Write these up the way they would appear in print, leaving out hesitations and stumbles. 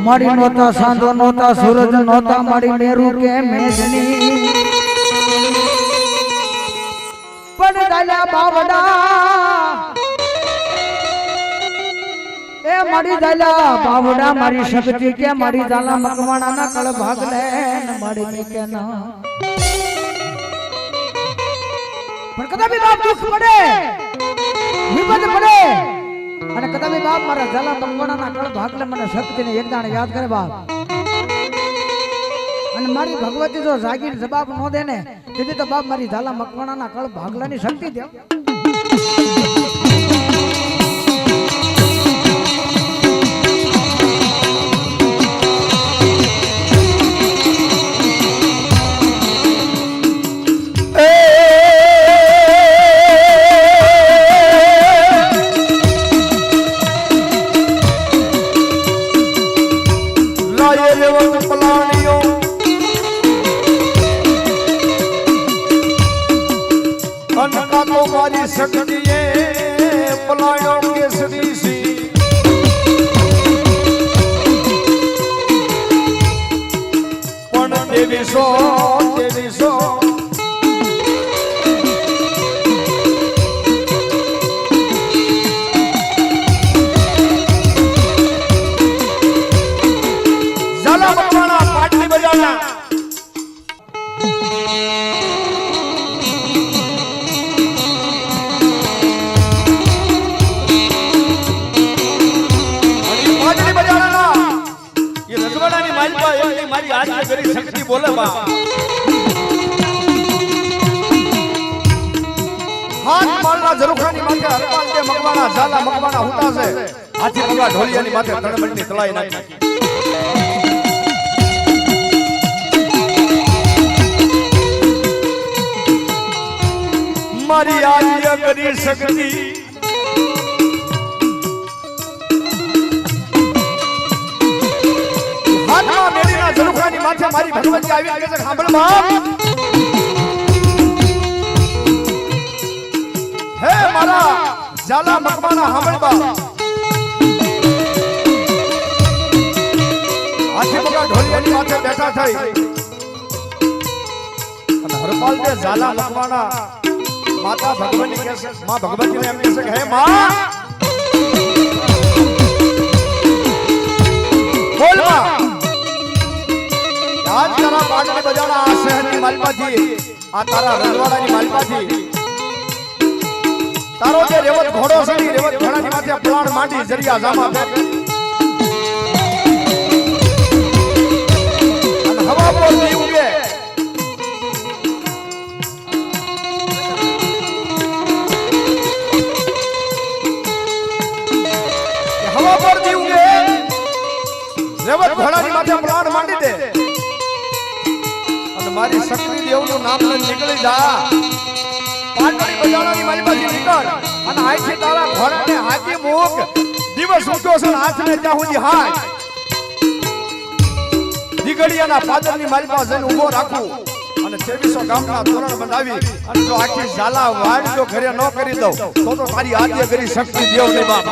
મારી નોતા સાંધો નોતા સૂરજ નોતા મારી મેરુ કે મેજની પણ દાલા બાવડા એ મારી દાલા બાવડા મારી શક્તિ કે મારી દાલા મકવાણા ના કળ ભાગ લે ને મારી મે કે ના પણ કદાપી બાપ દુઃખ પડે વિપદ પડે અને કદાપી બાપ મારા દાલા મકવાણા ના કળ ભાગ લે મને શક્તિ ને એક દાણ યાદ કરે બાપ અને મારી ભગવતી જો જાગીર જવાબ નો દે ને તેથી તો બાપ મારી દાલા મકવાણા ના કળ ભાગલાની શક્તિ દે મારી શક્તિએ પલાયો કેસરી સી પણ દેવી સો ઝાલા મકવાણા પાટલી બજાના મારી આજ કરી શક્તિ બોલે બા હાથ માલના ઝરુખાની માથે હરપાલ દે મકવાણા ઝાલા મકવાણા હુતા છે હાથી પગા ઢોલિયાની માથે તણબટની તલાઈ નાખી મારી આજ કરી શક્તિ ઝરુખાની માથે મારી ભગવતી આવી કે છે સાંભળ બાપ હે મારા ઝાલા મકવાણા સાંભળ બાપ હાથી પગા ઢોલિયાની માથે બેઠા થઈ અને હરપાલ દે ઝાલા મકવાણા માતા ભગવતી કે છે માં ભગવતીને એમ કહે છે કે હે માં બોલ માં આજ તારા પાટલી બજાણા આ શહેરની માલપાથી આ તારા રજવાડાની માલપાથી તારો જે રેવત ઘોડો છે રેવત ઘોડાની માથે પ્રાણ માંડી જરિયા જામા અને હવા પર દી ઉગે હવા પર દી ઉગે રેવત ઘોડાની માથે પ્રાણ માંડી દે મારી શક્તિ દેવનું નામ લઈને નીકળી જા પાટલી બજાણાની મારી પાસે નીકળ અને આથી તારા ઘોડાને હાથી મૂક દિવસ ઉઠો છે હાથને ત્યાં સુધી હાથ દીગડિયાના પાદરની મારી પાસે જઈને ઊભો રાખું અને 2300 ગામના તોરણ બનાવી અને જો આખી ઝાલા વાડ જો ઘરે ન કરી દઉં તો તારી આદ્ય કરી શક્તિ દેવની બાપ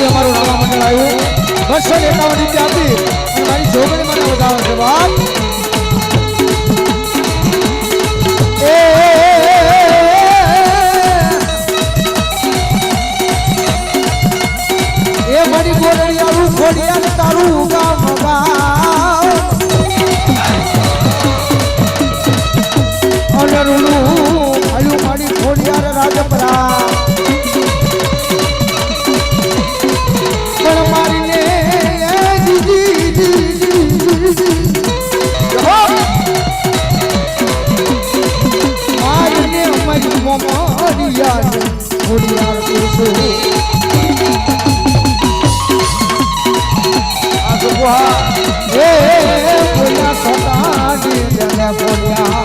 આજે અમારું રામા મંડળ આવ્યું 251 રૂપિયા આપી અને મારી જોગણી મને વધાવે છે વાત એ મારી ગોરડી આવું ખોડિયા તારું ગામ ગામ અલરુનું આયુ મારી ખોડિયાર રાજપરા પણ મારીને મારીને અમારી મોમડિયા ખોડિયાર કુસુ એ ખોડિયા સોટાડી જને ખોડિયા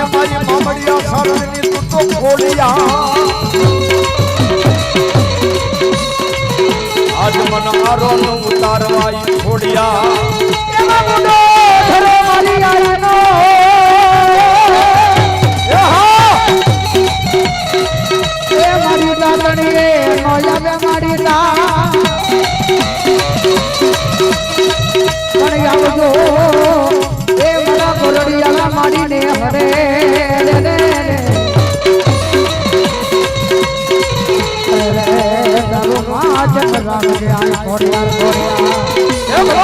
મારી મામડિયા સારણની તું તો ખોડિયા આજ મન આરો નો ઉતારવાઈ ખોડિયા એમાં મુંડો ધરો મારી આયાનો એ મારી દાદણી નો આવે મારી દા પણ આવજો એ મારા ગોરડિયા મારીને હરે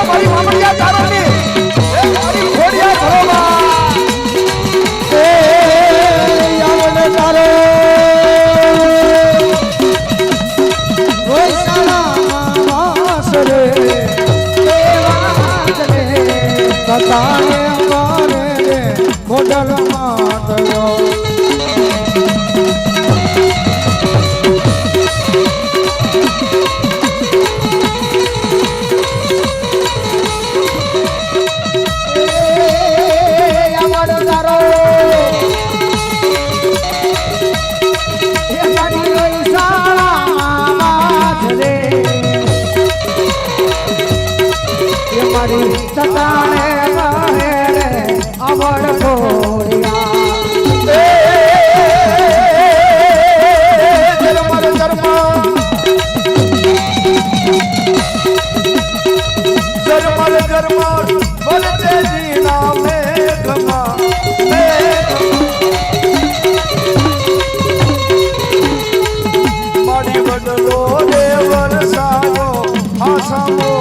મારી મામડિયા તારોની એ મારી ખોડિયા ધરોમાં એ યાવને તારો રોય સાલા વાસરે દેવાજને સતાને અમારે મોડલ માટલો સતાણે રે આવડ ખોડિયા જરમર જરમર બોલતે જીના મેઘમાં મારી બદલો રે વરસાવો આસામો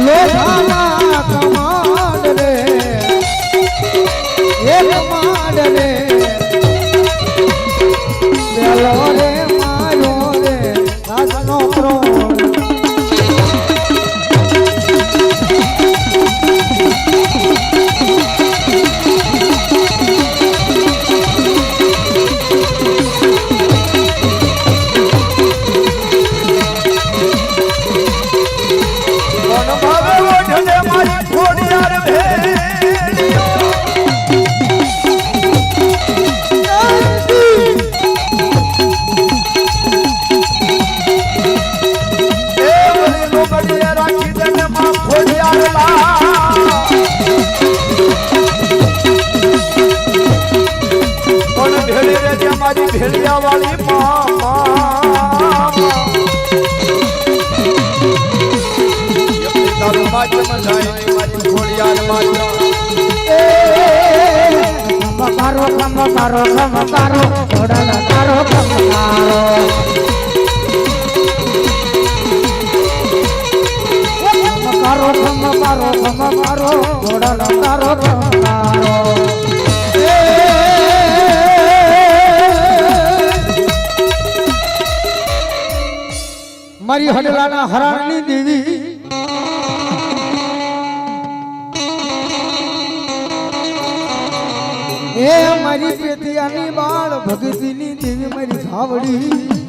લોઢાના કમાડ રે એક માડ રે બેલો રે મારો રે રાજનો પ્રોણ મારી ભેળિયા વાળી તારું માધ્યમ જાય મારી ખોડિયાર માધ્યમ ખમકારો ખમકારો ખમકારો ખોડાના તારો હડલાનો તારો રંગારો. મારી હડલાના હરાણની દેવી એ મારી પેતિયાની બાળ ભગતીની દેવી મારી ઘાવડી